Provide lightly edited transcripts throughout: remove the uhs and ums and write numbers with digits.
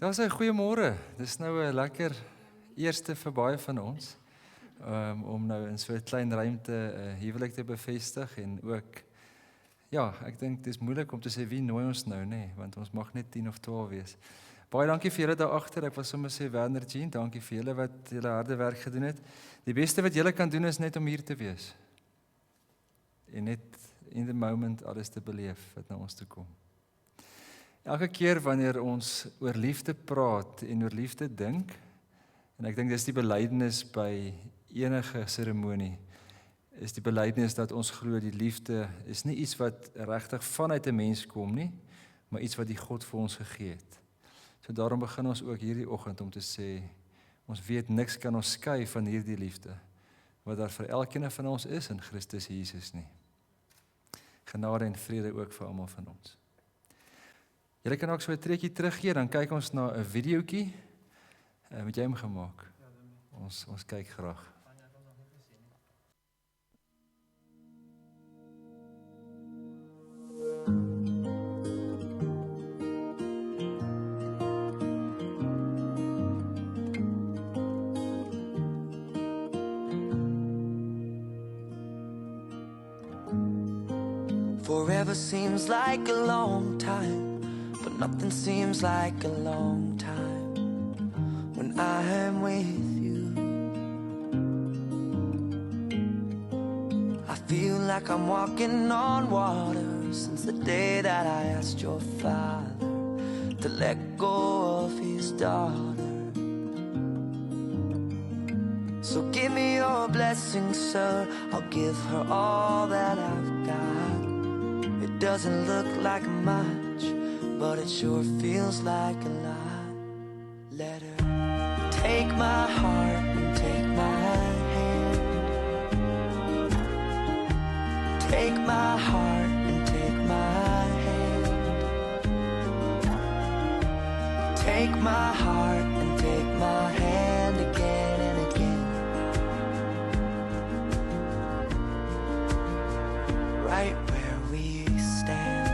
Daar sê goeiemôre. Dis nou 'n lekker eerste vir baie van ons om nou in so 'n klein ruimte 'n huwelik te bevestig en ook ja, ek dink dis moeilik om te sê wie nooi ons nou, nê, want ons mag net 10 of 12 wees. Baie dankie vir julle daar agter. Ek wil sommer sê Werner Jean, dankie vir julle wat julle harde werk gedoen het. Die beste wat julle kan doen is net om hier te wees. En net in the moment alles te beleef wat na ons toe kom. Elke keer wanneer ons oor liefde praat en oor liefde dink, en ek dink dis die belydenis by enige seremonie, is die belydenis dat ons glo die liefde is nie iets wat regtig vanuit 'n mens kom nie, maar iets wat die God vir ons gegee het. So daarom begin ons ook hierdie oggend om te sê, ons weet niks kan ons skei van hierdie liefde, wat daar vir elkeen van ons is in Christus Jesus nie. Genade en vrede ook vir almal van ons. Julle kan ook so 'n trekkie teruggee, dan kyk ons na 'n videoetjie. Het jy hom gemaak? Ons kyk graag. Forever seems like a long time, but nothing seems like a long time when I'm with you. I feel like I'm walking on water since the day that I asked your father to let go of his daughter. So give me your blessing, sir. I'll give her all that I've got. It doesn't look like much, but it sure feels like a lot. Let her take my heart and take my hand. Take my heart and take my hand. Take my heart and take my hand again and again. Right where we stand.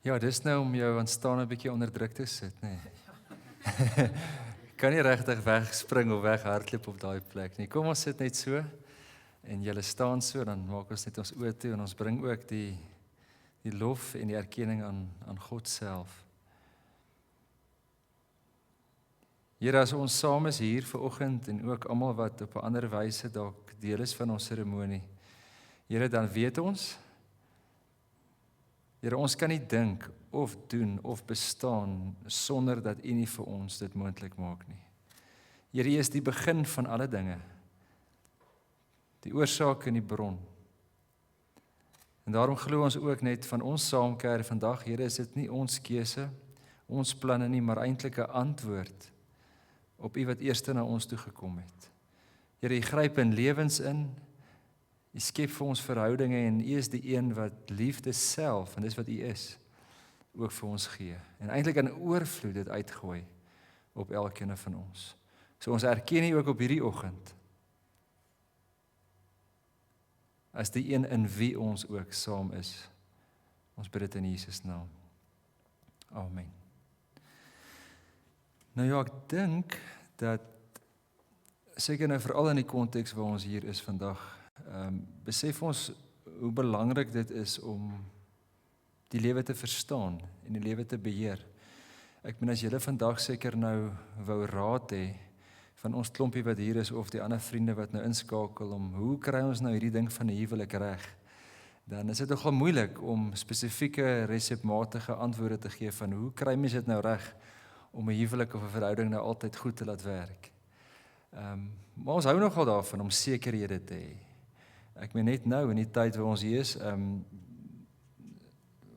Ja, dis nou om jou aanstaan 'n bietjie onder druk te sit, nê. Kan nie regtig wegspring of weghardloop op daai plek nie. Kom ons sit net so en julle staan so, dan maak ons net ons oë toe en ons bring ook die lof en die erkenning aan God self. Here, as ons saam is hier vanoggend en ook almal wat op 'n ander wyse dalk deel is van ons seremonie. Here, dan weet ons, Here, ons kan nie dink of doen of bestaan sonder dat U nie vir ons dit moontlik maak nie. Here, U is die begin van alle dinge, die oorsaak en die bron. En daarom glo ons ook net van ons saamkeer vandag, Here, is dit nie ons keuse, ons planne nie, maar eintlik 'n antwoord op U wat eerste na ons toe gekom het. Here, U gryp in lewens in, U skep vir ons verhoudinge en U is die een wat liefde self, en dis wat U is, ook vir ons gee. En eintlik in oorvloed dit uitgooi op elkeen van ons. So ons erken U ook op hierdie oggend as die een in wie ons ook saam is. Ons bid dit in Jesus naam. Amen. Nou ja, ek dink dat seker nou veral in die konteks waar ons hier is vandag, besef ons hoe belangrik dit is om die lewe te verstaan en die lewe te beheer. Ek meen as julle vandag seker nou wou raad hê van ons klompie wat hier is of die ander vriende wat nou inskakel om hoe kry ons nou hierdie ding van die huwelik reg, dan is dit nogal moeilik om spesifieke resepmatige antwoorde te gee van hoe kry mens dit nou reg om 'n huwelik of 'n verhouding nou altyd goed te laat werk. Maar ons hou nogal daarvan om sekerhede te hê. Ek meen net nou in die tyd waar ons hier is,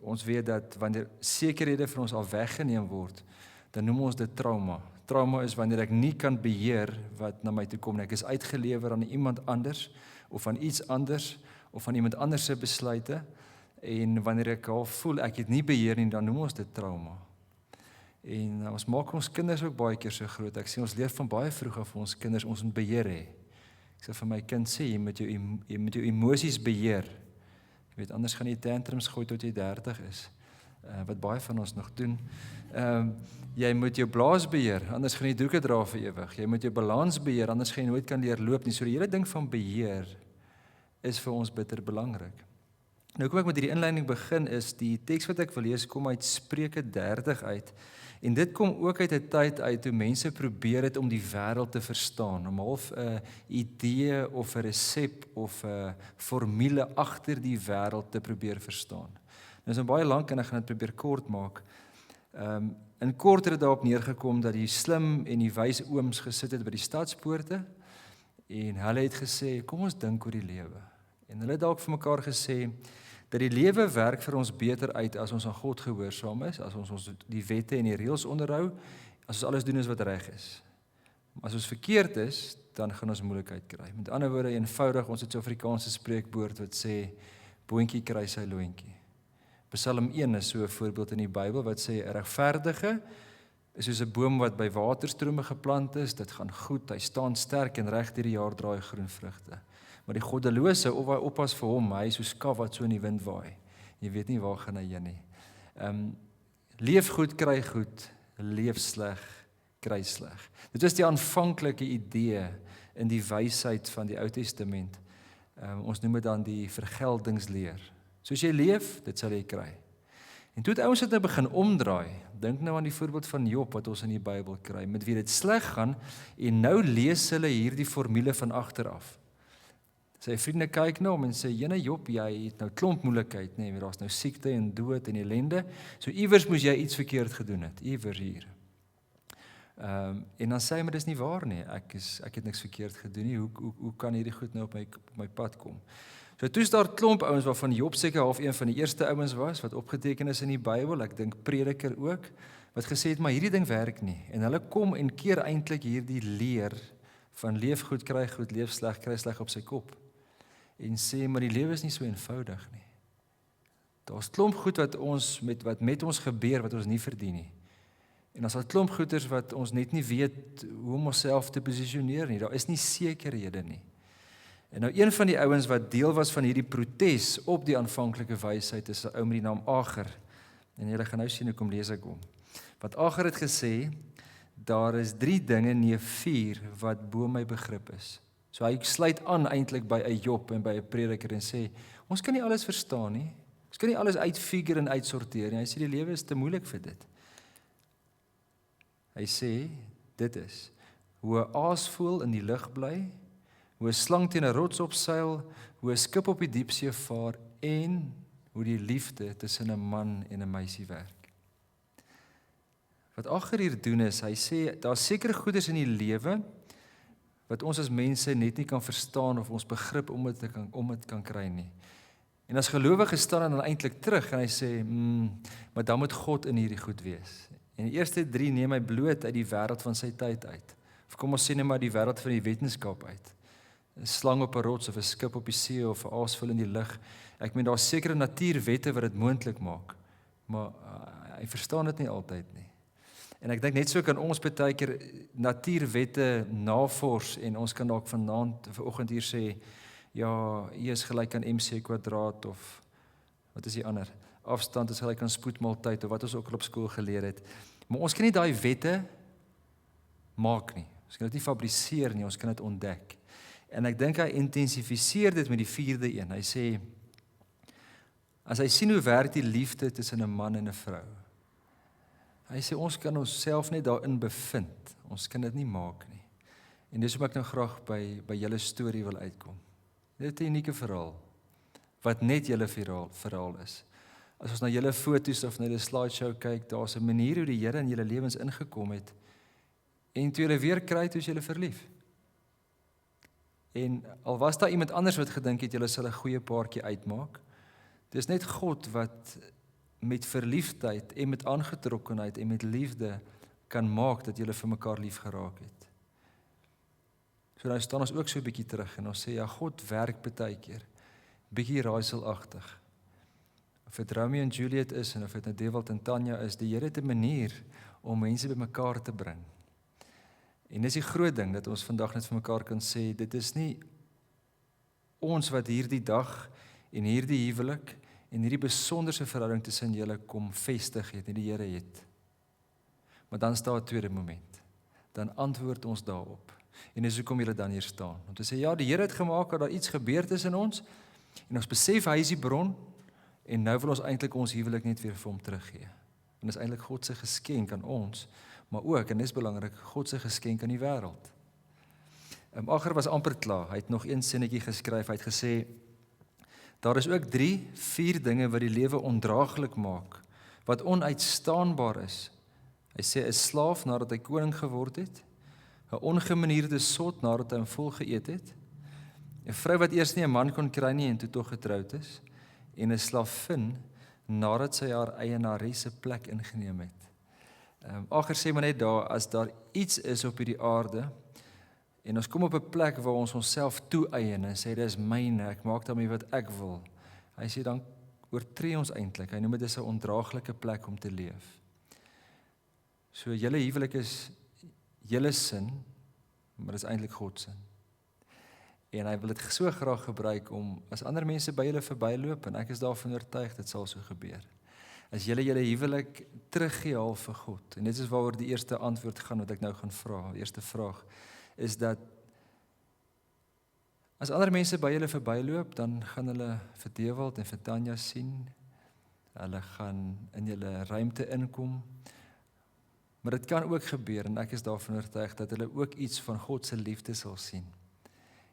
ons weet dat wanneer sekerhede vir ons al weggeneem word, dan noem ons dit trauma. Trauma is wanneer ek nie kan beheer wat na my toe kom nie. Ek is uitgelewer aan iemand anders of aan iets anders of aan iemand anders se besluite, en wanneer ek al voel ek het nie beheer nie, dan noem ons dit trauma. En ons maak ons kinders ook baie keer so groot. Ek sê ons leer van baie vroeg af vir ons kinders, ons moet beheer hê. Ek sê vir my kind sê, jy moet jou emosies beheer. Jy weet, anders gaan jy tantrums gooi tot jy 30 is. Wat baie van ons nog doen. Jy moet jou blaas beheer, anders gaan jy doeke dra vir ewig. Jy moet jou balans beheer, anders gaan jy nooit kan leer loop nie. So die hele ding van beheer is vir ons bitter belangrik. Nou kom ek met hierdie inleiding begin, is die teks wat ek wil lees kom uit Spreuke 30 uit. En dit kom ook uit 'n tyd uit toe mense probeer het om die wêreld te verstaan, om half 'n idee of 'n resep of 'n formule agter die wêreld te probeer verstaan. Dit is nou baie lank en ek gaan dit probeer kort maak. In kort het dit daarop neergekom dat die slim en die wys ooms gesit het by die stadspoorte en hulle het gesê, kom ons dink oor die lewe. En hulle het dalk vir mekaar gesê dat die lewe werk vir ons beter uit as ons aan God gehoorsaam is, as ons die wette en die reëls onderhou, as ons alles doen is wat reg is. Maar as ons verkeerd is, dan gaan ons moeilikheid kry. Met ander woorde, eenvoudig, ons het so 'n Afrikaanse spreekwoord wat sê, boontjie kry sy loontjie. Psalm 1 is so 'n voorbeeld in die Bybel wat sê, 'n regverdige is soos 'n boom wat by waterstrome geplant is, dit gaan goed, hy staan sterk en reg deur die jaar dra hy groen vrugte. Maar die goddelose, of hy oppas vir hom, hy is soos kaf wat so in die wind waai. Jy weet nie waar gaan hy heen nie. Leef goed, kry goed, leef sleg, kry sleg. Dit is die aanvanklike idee in die wysheid van die Ou Testament. Ons noem dit dan die vergeldingsleer. Soos jy leef, dit sal jy kry. En toe het ouens dit nou begin omdraai. Dink nou aan die voorbeeld van Job wat ons in die Bybel kry, met wie dit sleg gaan, en nou lees hulle hierdie formule van agteraf. Sy vriende kyk na hom en sê, jene Job, jy het nou klomp moeilikheid, nee, daar's nou siekte en dood en ellende, so iewers moes jy iets verkeerd gedoen het, iewers hier. En dan sê hy, maar dis nie waar nie, ek het niks verkeerd gedoen nie, hoe kan hierdie goed nou op my pad kom? So toe is daar klomp ouens waarvan Job seker half een van die eerste ouens was, wat opgeteken is in die Bybel, ek dink Prediker ook, wat gesê het, maar hierdie ding werk nie, en hulle kom en keer eintlik hierdie leer van leef goed, kry goed, leef sleg, kry sleg op sy kop. En sê, maar die lewe is nie so eenvoudig nie. Daar's klomp goed wat met ons gebeur, wat ons nie verdien nie. En as daar klomp goeders wat ons net nie weet hoe om onsself te posisioneer nie, daar is nie sekerhede nie. En nou een van die ouens wat deel was van hierdie protes op die aanvanklike wysheid is 'n ou met die naam Ager. En julle gaan nou sien hoe kom lees ek hom. Want Agar het gesê, daar is 3 dinge, nie 4, wat bo my begrip is. So hy sluit aan eintlik by 'n Job en by 'n prediker en sê, ons kan nie alles verstaan nie. Ons kan nie alles uitfigure en uitsorteer nie. Hy sê die lewe is te moeilik vir dit. Hy sê, dit is, hoe 'n aas voël in die lug bly, hoe 'n slang teen 'n rots opseil, hoe 'n skip op die diepsee vaar en hoe die liefde tussen 'n man en 'n meisie werk. Wat Agar hier doen is, hy sê, daar seker goeders in die lewe wat ons as mense net nie kan verstaan of ons begrip om dit kan kry nie. En as gelowige staan hy dan eintlik terug en hy sê, maar dan moet God in hierdie goed wees. En die eerste 3 neem hy bloot uit die wêreld van sy tyd uit. Of kom ons sê net maar die wêreld van die wetenskap uit. 'n Slang op 'n rots of 'n skip op die see of 'n aasvoël in die lug. Ek meen daar's sekere natuurwette wat dit moontlik maak. Maar hy verstaan dit nie altyd nie. En ek dink net so kan ons baie keer natuurwette navors en ons kan dalk vanoggend hier sê, ja, Y is gelyk aan MC² of wat is die ander? Afstand is gelyk aan spoedmaaltyd of wat ons ook al op skool geleer het. Maar ons kan nie daai wette maak nie. Ons kan dit nie fabriseer nie, ons kan dit ontdek. En ek dink hy intensifiseer dit met die 4de een. Hy sê, as hy sien hoe werk die liefde tussen 'n man en 'n vrou. Hy sê, ons kan onsself net daarin bevind. Ons kan dit nie maak nie. En dis hoekom ek nou graag by julle storie wil uitkom. Dit is 'n unieke verhaal, wat net julle verhaal is. As ons na julle foto's of na die slideshow kyk, daar's 'n manier hoe die Here in julle lewens ingekom het, en toe julle weer kry, toe is julle verlief. En al was daar iemand anders wat gedink het, julle sal 'n goeie paartjie uitmaak, dis net God wat met verliefdheid en met aangetrokkenheid en met liefde kan maak dat julle vir mekaar lief geraak het. So nou staan ons ook so 'n bietjie terug en ons sê, ja, God werk baie keer, bietjie raaiselagtig. Of dit Romeo en Juliet is en of dit Dewald en Tanya is, die Here het 'n manier om mense bymekaar te bring. En dis die groot ding dat ons vandag net vir mekaar kan sê, dit is nie ons wat hierdie dag en hierdie huwelik en hierdie besonderse verhouding tussen julle kom vestig het, nie die Here het. Maar dan staan 'n tweede moment. Dan antwoord ons daarop. En dis hoekom julle dan hier staan. Om te sê, ja, die Here het gemaak dat daar iets gebeur tussen ons en ons besef hy is die bron en nou wil ons eintlik ons huwelik net weer vir hom teruggee. En dis eintlik God se geskenk aan ons, maar ook, en dis belangrik, God se geskenk aan die wêreld. Agar was amper klaar. Hy het nog een sinnetjie geskryf. Hy het gesê, daar is ook 3, 4 dinge wat die lewe ondraaglik maak, wat onuitstaanbaar is. Hy sê 'n slaaf nadat hy koning geword het, 'n ongemanierde sot nadat hy hom vol geëet het, 'n vrou wat eers nie 'n man kon kry nie en toe tog getroud is, en 'n slavin nadat sy haar eienares se plek ingeneem het. Agar sê maar net daar, as daar iets is op hierdie aarde, en ons kom op 'n plek waar ons onsself toeëien en sê, dis myne, ek maak daarmee wat ek wil. Hy sê, dan oortree ons eintlik. Hy noem dit is 'n ondraaglike plek om te leef. So, julle huwelik is julle sin, maar dit is eintlik God sin. En hy wil dit so graag gebruik om, as ander mense by julle verbyloop, en ek is daarvan oortuig, dit sal so gebeur. As julle huwelik teruggee al vir God, en dit is waaroor die eerste antwoord gaan, wat ek nou gaan vra, die eerste vraag, is dat, as ander mense by julle verbyloop, dan gaan hulle vir Dewald en vir Tanya sien, hulle gaan in julle ruimte inkom, maar dit kan ook gebeur, en ek is daarvan oortuig, dat hulle ook iets van God se liefde sal sien,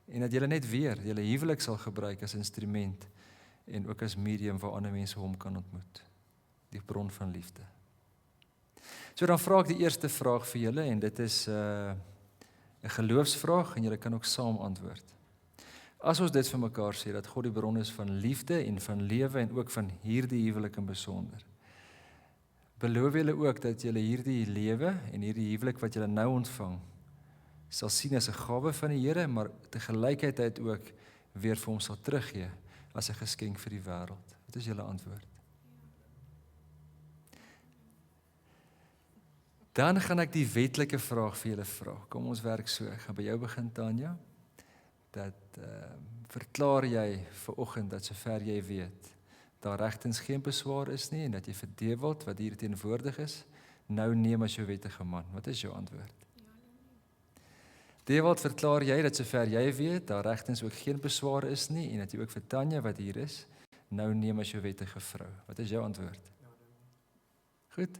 en dat julle net weer, julle huwelik sal gebruik as instrument, en ook as medium waar ander mense hom kan ontmoet, die bron van liefde. So dan vra ek die eerste vraag vir julle, en dit is 'n geloofsvraag, en julle kan ook saam antwoord. As ons dit vir mekaar sê, dat God die bron is van liefde en van lewe, en ook van hierdie huwelik in besonder, beloof julle ook dat julle hierdie lewe en hierdie huwelik wat julle nou ontvang, sal sien as 'n gawe van die Here, maar tegelijkertijd ook weer vir hom sal teruggee as 'n geskenk vir die wêreld. Wat is julle antwoord? Dan gaan ek die wetlike vraag vir julle vra. Kom ons werk so. Ek gaan by jou begin, Tanya. Dat verklaar jy vanoggend dat sover jy weet, daar regtens geen beswaar is nie en dat jy vir Dewald wat hier teenwoordig is, nou neem as jou wettige man. Wat is jou antwoord? Dewald, verklaar jy dat sover jy weet, daar regtens ook geen beswaar is nie en dat jy ook vir Tanya wat hier is, nou neem as jou wettige vrou. Wat is jou antwoord? Goed.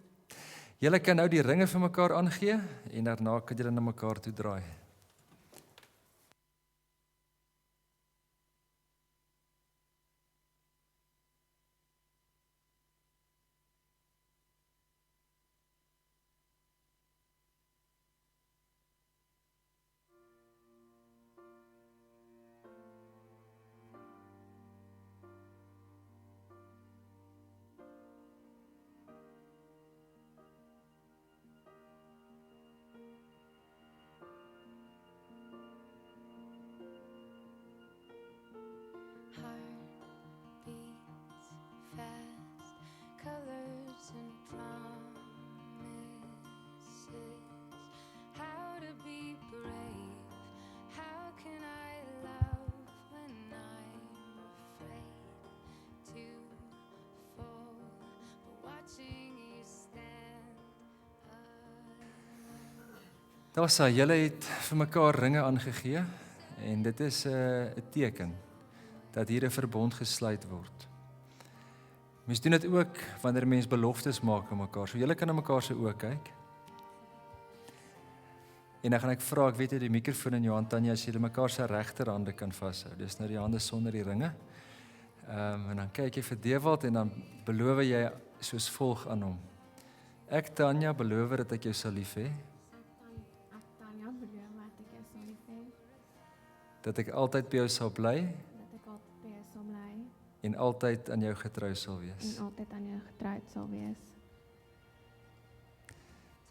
Julle kan nou die ringe vir mekaar aangee en daarna kan julle na mekaar toe draai. Heart beats fast, colors and promises. How to be brave? How can I love when I'm afraid to fall? But watching you stand alone. Daar sê, julle het vir mekaar ringe aangegee en dit is 'n teken dat hier 'n verbond gesluit word. Mens doen dit ook wanneer mens beloftes maak aan mekaar. So julle kan na mekaar se oë kyk. En dan gaan ek vra, ek weet jy die mikrofoon in jou hand, Tanya, as julle mekaar se regterhande kan vashou. Dis nou die hande sonder die ringe. En dan kyk jy vir Dewald en dan beloof jy soos volg aan hom. Ek, Tanya, beloof dat ek jou sal lief hê, Ek Tanya beloof dat ek jou sal lief hê, dat ek altyd by jou sal bly dat ek altyd by jou sal bly en altyd aan jou getrou sal wees. en altyd aan jou getroud sal wees.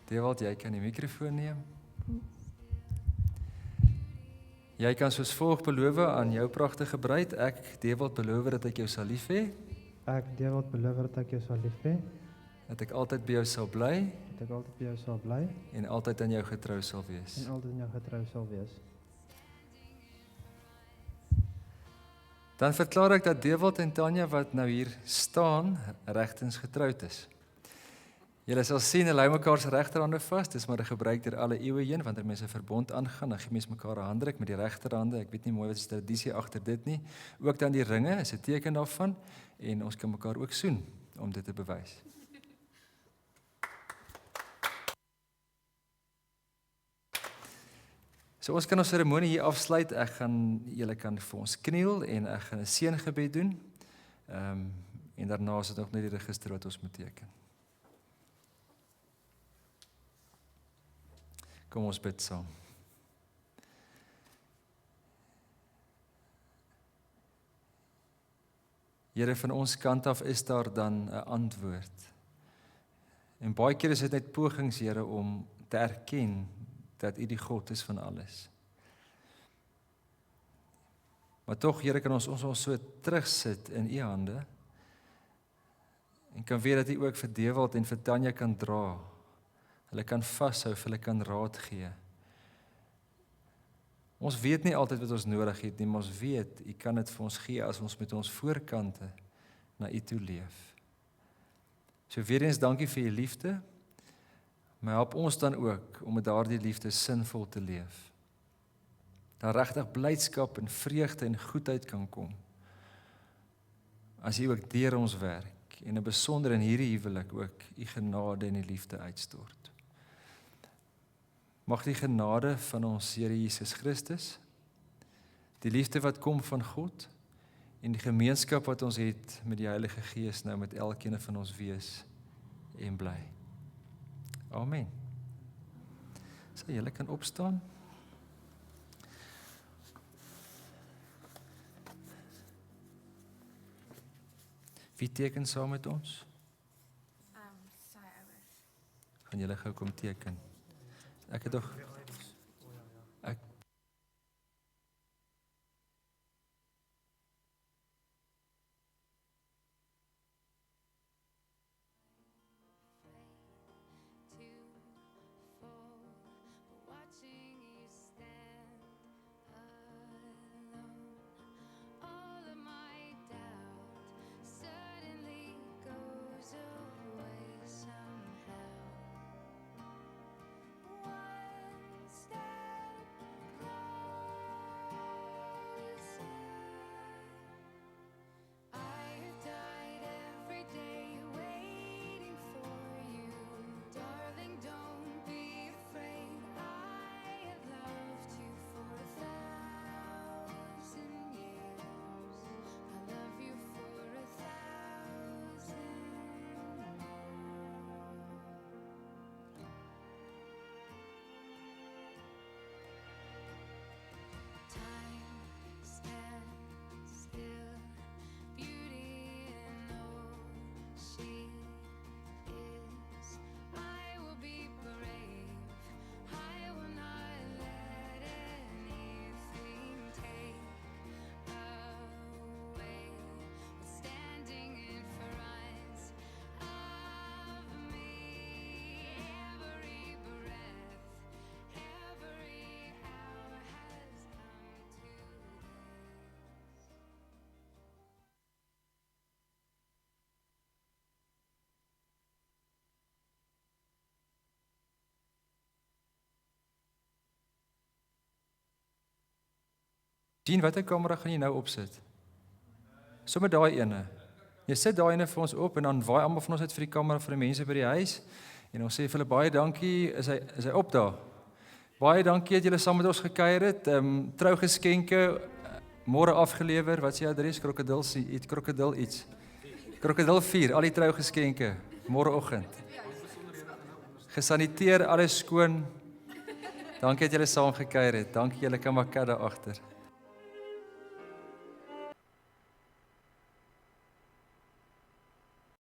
Dewald, jy kan die mikrofoon neem. Jy kan soos volg beloof aan jou pragtige bruid, ek, Dewald, beloof dat ek jou sal lief hê, Ek, Dewald, beloof dat ek jou sal lief hê, dat ek altyd by jou sal bly dat ek altyd by jou sal bly en altyd aan jou getrou sal wees. en altyd aan jou getrou sal wees. Dan verklaar ek dat Dewald en Tanya wat nou hier staan, regtens getroud is. Julle sal sien, hulle hou mekaar se regterhande vas, dis maar 'n gebruik deur alle eeue heen, wanneer mense 'n verbond aangaan, dan gee mense mekaar 'n handdruk met die regterhande. Ek weet nie mooi wat is die tradisie agter dit nie. Ook dan die ringe is 'n teken daarvan en ons kan mekaar ook soen om dit te bewys. So ons kan ons seremonie hier afsluit. Julle kan vir ons kniel en ek gaan 'n seëngebed doen. En daarna is dit nog net die register wat ons moet teken. Kom ons bid saam. Here, van ons kant af is daar dan 'n antwoord. En baie keer is dit net pogings, Here, om te erken dat U die God is van alles. Maar tog, Here, kan ons so terugsit in U hande en kan weet dat U ook vir Dewald en vir Tanya kan dra. Hulle kan vashou, hulle kan raad gee. Ons weet nie altyd wat ons nodig het nie, maar ons weet U kan dit vir ons gee as ons met ons voorkante na U toe leef. So weer eens dankie vir U liefde. Maar help ons dan ook om met daardie liefde sinvol te leef. Dat regtig blydskap en vreugde en goedheid kan kom. As U ook deur ons werk en 'n besonder in hierdie huwelik ook U genade en U liefde uitstort. Mag die genade van ons Here Jesus Christus, die liefde wat kom van God en die gemeenskap wat ons het met die Heilige Gees nou met elkeen van ons wees en bly. Amen. So julle kan opstaan. Wie teken saam met ons? Sy ouers. Gaan julle gou kom teken. Ek het tog ek All of my doubt, Jean, watter kamera gaan jy nou opsit? Sommige daai ene. Jy sit daai ene vir ons op en dan waai almal van ons uit vir die kamera vir die mense by die huis en ons sê vir hulle baie dankie, is hy op daar. Baie dankie dat julle saam met ons gekuier het. Trougeskenke môre afgelewer. Wat is jou adres? Krokodil iets. Krokodil 4, al die trougeskenke môreoggend. Gesaniteer, alles skoon. Dankie dat julle saam gekuier het. Dankie julle kan maar kat daar agter.